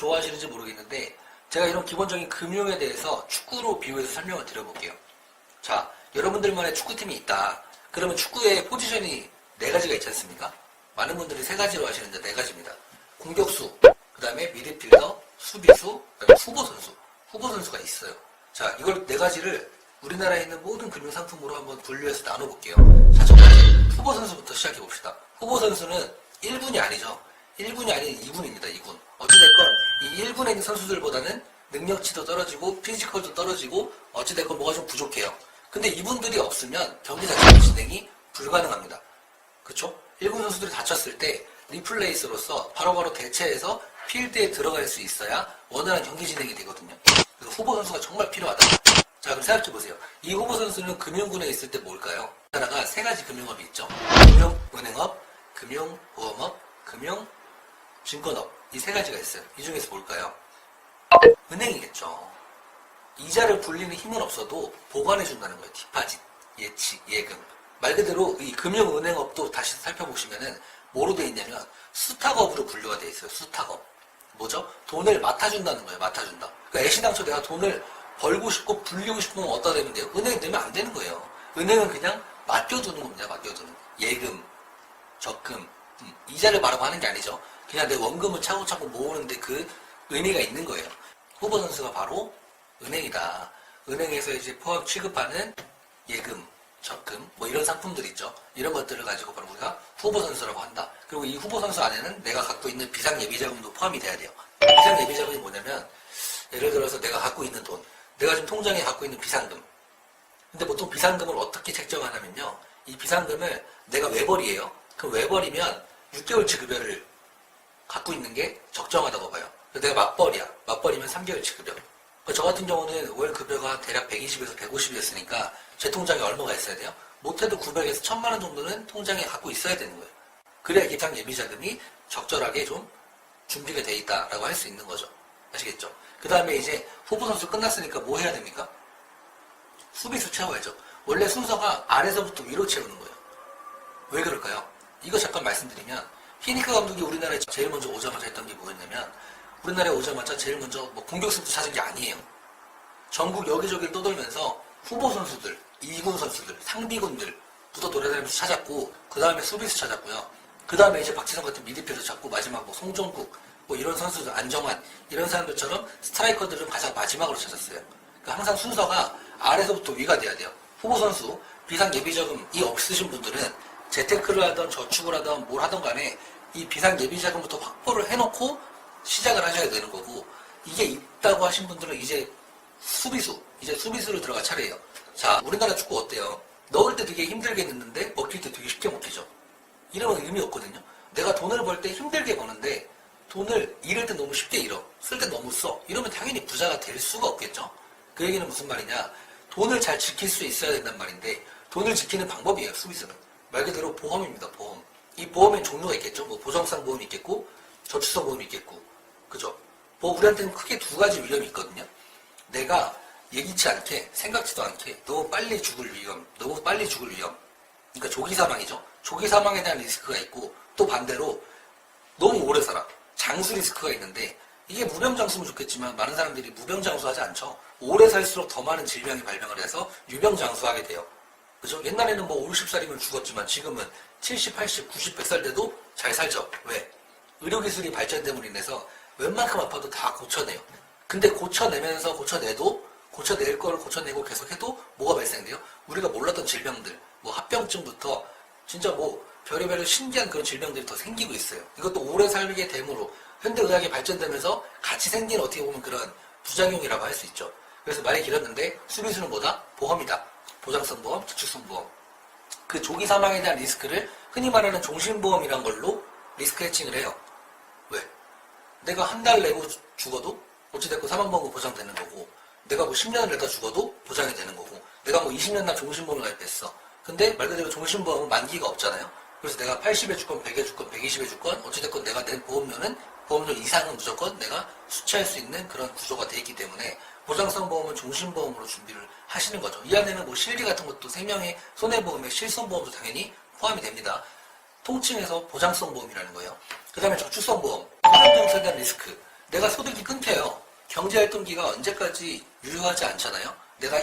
좋아하시는지 모르겠는데 제가 이런 기본적인 금융에 대해서 축구로 비유해서 설명을 드려볼게요. 자, 여러분들만의 축구팀이 있다. 그러면 축구의 포지션이 4가지가 있지 않습니까? 많은 분들이 3가지로 하시는데 4가지입니다. 공격수, 그 다음에 미드필더, 수비수, 그 다음에 후보 선수. 후보 선수가 있어요. 자, 이걸 4가지를 우리나라에 있는 모든 금융상품으로 한번 분류해서 나눠볼게요. 자, 첫 번째, 후보 선수부터 시작해봅시다. 후보 선수는 1군이 아니죠. 1군이 아닌 2군입니다. 2군. 어찌됐건 이 1군에 있는 선수들보다는 능력치도 떨어지고 피지컬도 떨어지고 어찌됐건 뭐가 좀 부족해요. 근데 이분들이 없으면 경기 자체 진행이 불가능합니다. 그쵸? 1군 선수들이 다쳤을 때 리플레이스로서 바로바로 대체해서 필드에 들어갈 수 있어야 원활한 경기 진행이 되거든요. 그래서 후보 선수가 정말 필요하다. 자, 그럼 생각해보세요. 이 후보 선수는 금융군에 있을 때 뭘까요? 우리나라가 3가지 금융업이 있죠. 금융은행업, 금융보험업, 금융증권업. 이 3가지가 있어요. 이 중에서 뭘까요? 은행이겠죠. 이자를 불리는 힘은 없어도 보관해준다는 거예요. 디파짓, 예치, 예금. 말 그대로 이 금융은행업도 다시 살펴보시면은 뭐로 돼 있냐면 수탁업으로 분류가 돼 있어요. 수탁업. 뭐죠? 돈을 맡아준다는 거예요. 맡아준다. 그러니까 애시당초 내가 돈을 벌고 싶고 불리고 싶으면 어디다 대면 돼요? 은행에 내면 안 되는 거예요. 은행은 그냥 맡겨두는 겁니다. 맡겨두는. 예금, 적금, 이자를 바라고 하는 게 아니죠. 그냥 내 원금을 차곡차곡 모으는데 그 의미가 있는 거예요. 후보 선수가 바로 은행이다. 은행에서 이제 포함 취급하는 예금, 적금, 뭐 이런 상품들 있죠. 이런 것들을 가지고 바로 우리가 후보 선수라고 한다. 그리고 이 후보 선수 안에는 내가 갖고 있는 비상예비자금도 포함이 돼야 돼요. 비상예비자금이 뭐냐면 예를 들어서 내가 갖고 있는 돈, 내가 지금 통장에 갖고 있는 비상금. 근데 보통 비상금을 어떻게 책정하냐면요. 이 비상금을 내가 외벌이에요. 그럼 외벌이면 6개월치 급여를 갖고 있는 게 적정하다고 봐요. 내가 맞벌이야. 맞벌이면 3개월치 급여. 저 같은 경우는 월 급여가 대략 120에서 150이었으니까 제 통장에 얼마가 있어야 돼요? 못해도 900에서 1000만 원 정도는 통장에 갖고 있어야 되는 거예요. 그래야 기상 예비자금이 적절하게 좀 준비가 돼 있다라고 할 수 있는 거죠. 아시겠죠? 그 다음에 이제 후보 선수 끝났으니까 뭐 해야 됩니까? 수비수 채워야죠. 원래 순서가 아래서부터 위로 채우는 거예요. 왜 그럴까요? 이거 잠깐 말씀드리면 히니크 감독이 우리나라에 제일 먼저 오자마자 했던 게 뭐였냐면 우리나라에 오자마자 제일 먼저 뭐 공격수부터 찾은 게 아니에요. 전국 여기저기를 떠돌면서 후보 선수들, 2군 선수들, 상비군들부터 돌아다니면서 찾았고 그 다음에 수비수 찾았고요. 그 다음에 이제 박지성 같은 미드필더 찾고 마지막 뭐 송정국 뭐 이런 선수들, 안정환 이런 사람들처럼 스트라이커들은 가장 마지막으로 찾았어요. 그러니까 항상 순서가 아래서부터 위가 돼야 돼요. 후보 선수, 비상예비자금이 없으신 분들은 재테크를 하던 저축을 하던 뭘 하던 간에 이 비상예비자금부터 확보를 해놓고 시작을 하셔야 되는 거고 이게 있다고 하신 분들은 이제 수비수를 들어갈 차례예요. 자, 우리나라 축구 어때요? 넣을 때 되게 힘들게 넣는데 먹힐 때 되게 쉽게 먹히죠. 이러면 의미 없거든요. 내가 돈을 벌 때 힘들게 버는데 돈을 잃을 때 너무 쉽게 잃어. 쓸 때 너무 써. 이러면 당연히 부자가 될 수가 없겠죠. 그 얘기는 무슨 말이냐. 돈을 잘 지킬 수 있어야 된단 말인데 돈을 지키는 방법이에요. 수비수는. 말 그대로 보험입니다. 보험. 이 보험엔 종류가 있겠죠. 뭐 보정상 보험이 있겠고 저축성 보험이 있겠고 그죠? 뭐 우리한테는 크게 2가지 위험이 있거든요. 내가 예기치 않게 생각지도 않게 너무 빨리 죽을 위험. 그러니까 조기 사망이죠. 조기 사망에 대한 리스크가 있고 또 반대로 너무 오래 살아. 장수 리스크가 있는데 이게 무병장수면 좋겠지만 많은 사람들이 무병장수하지 않죠. 오래 살수록 더 많은 질병이 발병을 해서 유병장수하게 돼요. 그죠? 옛날에는 뭐 50살이면 죽었지만 지금은 70, 80, 90, 100살 돼도 잘 살죠. 왜? 의료기술이 발전됨으로 인해서 웬만큼 아파도 다 고쳐내요. 근데 고쳐낼 걸 고쳐내고 계속해도 뭐가 발생돼요? 우리가 몰랐던 질병들, 뭐 합병증부터 진짜 뭐 별의별 신기한 그런 질병들이 더 생기고 있어요. 이것도 오래 살게 됨으로 현대의학이 발전되면서 같이 생긴 어떻게 보면 그런 부작용이라고 할 수 있죠. 그래서 말이 길었는데 수비수는 뭐다? 보험이다. 보장성 보험, 저축성 보험. 그 조기 사망에 대한 리스크를 흔히 말하는 종신보험이란 걸로 리스크 해칭을 해요. 왜? 내가 한 달 내고 죽어도 어찌됐건 사망보험은 보장되는 거고 내가 뭐 10년을 내다 죽어도 보장이 되는 거고 내가 뭐 20년 날 종신보험을 가입했어. 근데 말 그대로 종신보험은 만기가 없잖아요. 그래서 내가 80에 죽건 100에 죽건 120에 죽건 어찌됐건 내가 낸 보험료는 보험료 이상은 무조건 내가 수취할 수 있는 그런 구조가 돼 있기 때문에 보장성 보험은 종신보험으로 준비를 하시는 거죠. 이 안에는 뭐 실비 같은 것도 생명의 손해보험에 실손보험도 당연히 포함이 됩니다. 통칭해서 보장성 보험이라는 거예요. 그 다음에 저축성 보험, 현장정서에 대한 리스크. 내가 소득이 끊겨요. 경제활동기가 언제까지 유효하지 않잖아요. 내가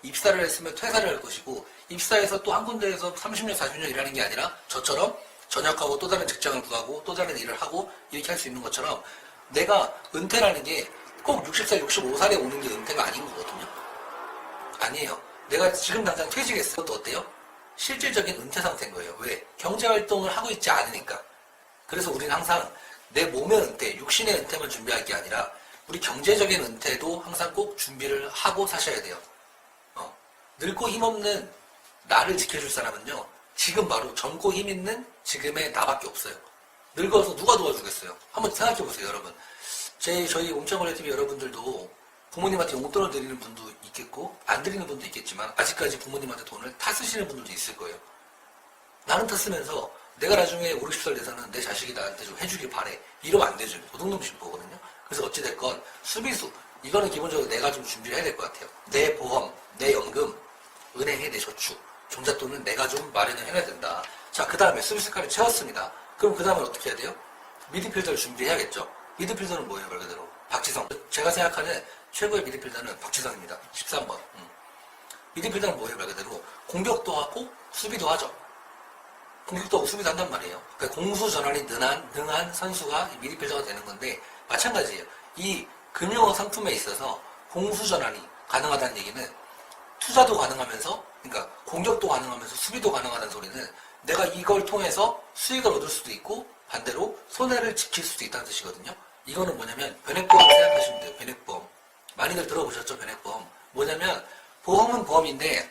입사를 했으면 퇴사를 할 것이고, 입사해서 또 한 군데에서 30년, 40년 일하는 게 아니라 저처럼 전역하고 또 다른 직장을 구하고 또 다른 일을 하고 이렇게 할 수 있는 것처럼 내가 은퇴라는 게 꼭 60살, 65살에 오는 게 은퇴가 아닌 거거든요. 아니에요. 내가 지금 당장 퇴직했어. 또 어때요? 실질적인 은퇴 상태인 거예요. 왜? 경제활동을 하고 있지 않으니까. 그래서 우리는 항상 내 몸의 은퇴, 육신의 은퇴만 준비할 게 아니라 우리 경제적인 은퇴도 항상 꼭 준비를 하고 사셔야 돼요. 늙고 힘없는 나를 지켜줄 사람은요, 지금 바로 젊고 힘있는 지금의 나밖에 없어요. 늙어서 누가 도와주겠어요? 한번 생각해보세요, 여러분. 저희 몸짱걸레TV 여러분들도 부모님한테 용돈을 드리는 분도 있겠고, 안 드리는 분도 있겠지만, 아직까지 부모님한테 돈을 타 쓰시는 분들도 있을 거예요. 나는 타 쓰면서 내가 나중에 5, 60살 돼서는 내 자식이 나한테 좀 해주길 바래. 이러면 안 되죠. 도둑놈식 거거든요. 그래서 어찌됐건, 수비수. 이거는 기본적으로 내가 좀 준비를 해야 될 것 같아요. 내 보험, 내 연금, 은행에 내 저축, 종잣돈은 내가 좀 마련을 해야 된다. 자, 그 다음에 수비수까지 채웠습니다. 그럼 그 다음에 어떻게 해야 돼요? 미드필더를 준비해야겠죠. 미드필더는 뭐예요, 말 그대로? 박지성. 제가 생각하는 최고의 미드필더는 박지성입니다. 13번. 미드필더는 뭐예요, 말 그대로? 공격도 하고 수비도 하죠. 공격도 하고 수비도 한단 말이에요. 그러니까 공수전환이 능한 선수가 미드필더가 되는 건데, 마찬가지예요. 이 금융 상품에 있어서 공수전환이 가능하다는 얘기는 투자도 가능하면서, 그러니까 공격도 가능하면서 수비도 가능하다는 소리는 내가 이걸 통해서 수익을 얻을 수도 있고 반대로 손해를 지킬 수도 있다는 뜻이거든요. 이거는 뭐냐면 변액보험 생각하시면 돼요. 변액보험. 많이들 들어보셨죠? 변액보험. 뭐냐면 보험은 보험인데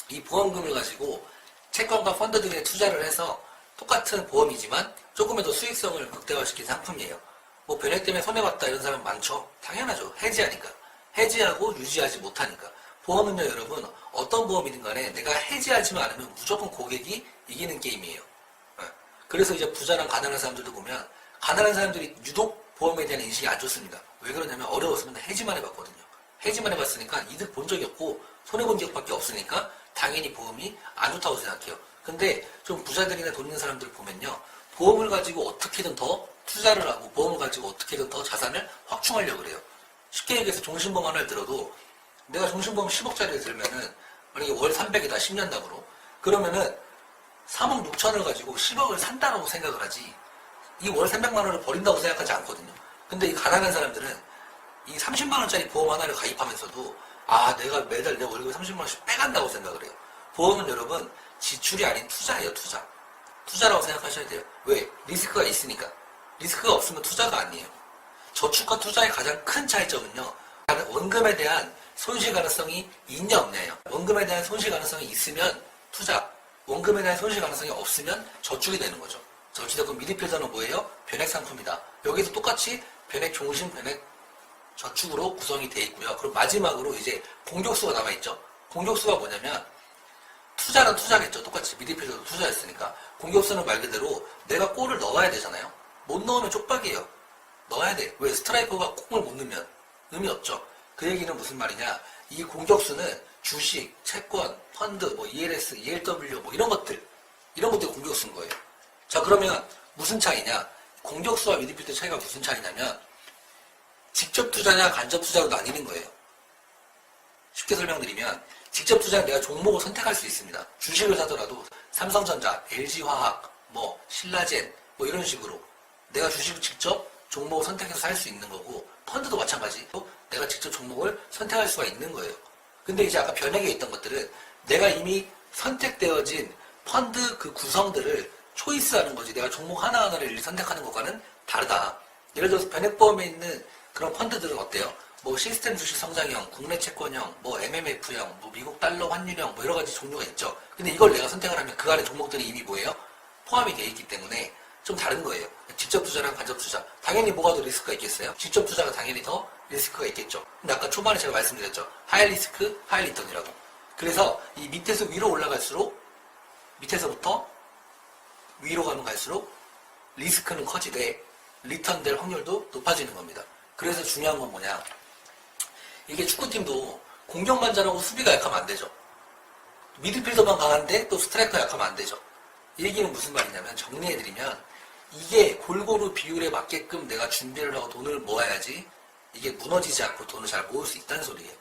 이 보험금을 가지고 채권과 펀드 등에 투자를 해서 똑같은 보험이지만 조금의 더 수익성을 극대화시킨 상품이에요. 뭐 변액 때문에 손해봤다 이런 사람 많죠? 당연하죠. 해지하니까. 해지하고 유지하지 못하니까. 보험은요, 여러분, 어떤 보험이든 간에 내가 해지하지만 않으면 무조건 고객이 이기는 게임이에요. 그래서 이제 부자랑 가난한 사람들도 보면 가난한 사람들이 유독 보험에 대한 인식이 안 좋습니다. 왜 그러냐면 어려웠으면 해지만 해봤거든요. 해지만 해봤으니까 이득 본 적이 없고 손해본 적밖에 없으니까 당연히 보험이 안 좋다고 생각해요. 근데 좀 부자들이나 돈 있는 사람들 보면요, 보험을 가지고 어떻게든 더 투자를 하고 보험을 가지고 어떻게든 더 자산을 확충하려고 그래요. 쉽게 얘기해서 종신보험 하나를 들어도 내가 종신보험 10억짜리를 들면은 만약에 월 300이다 10년납으로 그러면은 3억 6천을 가지고 10억을 산다라고 생각을 하지 이 월 300만 원을 버린다고 생각하지 않거든요. 근데 이 가난한 사람들은 이 30만 원짜리 보험 하나를 가입하면서도 내가 매달 내 월급에 30만 원씩 빼간다고 생각을 해요. 보험은 여러분 지출이 아닌 투자예요. 투자라고 생각하셔야 돼요. 왜? 리스크가 있으니까. 리스크가 없으면 투자가 아니에요. 저축과 투자의 가장 큰 차이점은요, 원금에 대한 손실 가능성이 있냐 없냐예요. 원금에 대한 손실 가능성이 있으면 투자, 원금에 대한 손실 가능성이 없으면 저축이 되는 거죠. 자, 어찌됐건 미드필더는 뭐예요? 변액 상품이다. 여기서 똑같이 변액 종신, 변액 저축으로 구성이 되어 있고요. 그럼 마지막으로 이제 공격수가 남아있죠. 공격수가 뭐냐면 투자는 투자겠죠. 똑같이 미드필더도 투자했으니까. 공격수는 말 그대로 내가 골을 넣어야 되잖아요. 못 넣으면 쪽박이에요. 넣어야 돼. 왜? 스트라이커가 공을 못 넣으면 의미 없죠. 그 얘기는 무슨 말이냐? 이 공격수는 주식, 채권, 펀드, 뭐 ELS, ELW 뭐 이런 것들이 공격수인 거예요. 자, 그러면 무슨 차이냐? 공격수와 미드필더 차이가 무슨 차이냐면 직접 투자냐 간접 투자로 나뉘는 거예요. 쉽게 설명드리면 직접 투자는 내가 종목을 선택할 수 있습니다. 주식을 사더라도 삼성전자, LG화학, 뭐 신라젠 뭐 이런 식으로 내가 주식을 직접 종목을 선택해서 살 수 있는 거고, 펀드도 마찬가지로 내가 직접 종목을 선택할 수가 있는 거예요. 근데 이제 아까 변액에 있던 것들은 내가 이미 선택되어진 펀드 그 구성들을 초이스하는 거지, 내가 종목 하나하나를 일일이 선택하는 것과는 다르다. 예를 들어서 변액보험에 있는 그런 펀드들은 어때요? 뭐 시스템 주식 성장형, 국내 채권형, 뭐 MMF형, 뭐 미국 달러 환율형, 뭐 여러 가지 종류가 있죠. 근데 이걸 내가 선택을 하면 그 안에 종목들이 이미 뭐예요? 포함이 되어 있기 때문에 좀 다른 거예요. 직접 투자랑 간접 투자. 당연히 뭐가 더 리스크가 있겠어요? 직접 투자가 당연히 더 리스크가 있겠죠. 근데 아까 초반에 제가 말씀드렸죠. 하이 리스크, 하이 리턴이라고. 그래서 이 밑에서 위로 올라갈수록, 밑에서부터 위로 가면 갈수록 리스크는 커지되 리턴 될 확률도 높아지는 겁니다. 그래서 중요한 건 뭐냐? 이게 축구팀도 공격만 잘하고 수비가 약하면 안 되죠. 미드필더만 강한데 또 스트라이커 약하면 안 되죠. 이 얘기는 무슨 말이냐면, 정리해드리면 이게 골고루 비율에 맞게끔 내가 준비를 하고 돈을 모아야지 이게 무너지지 않고 돈을 잘 모을 수 있다는 소리예요.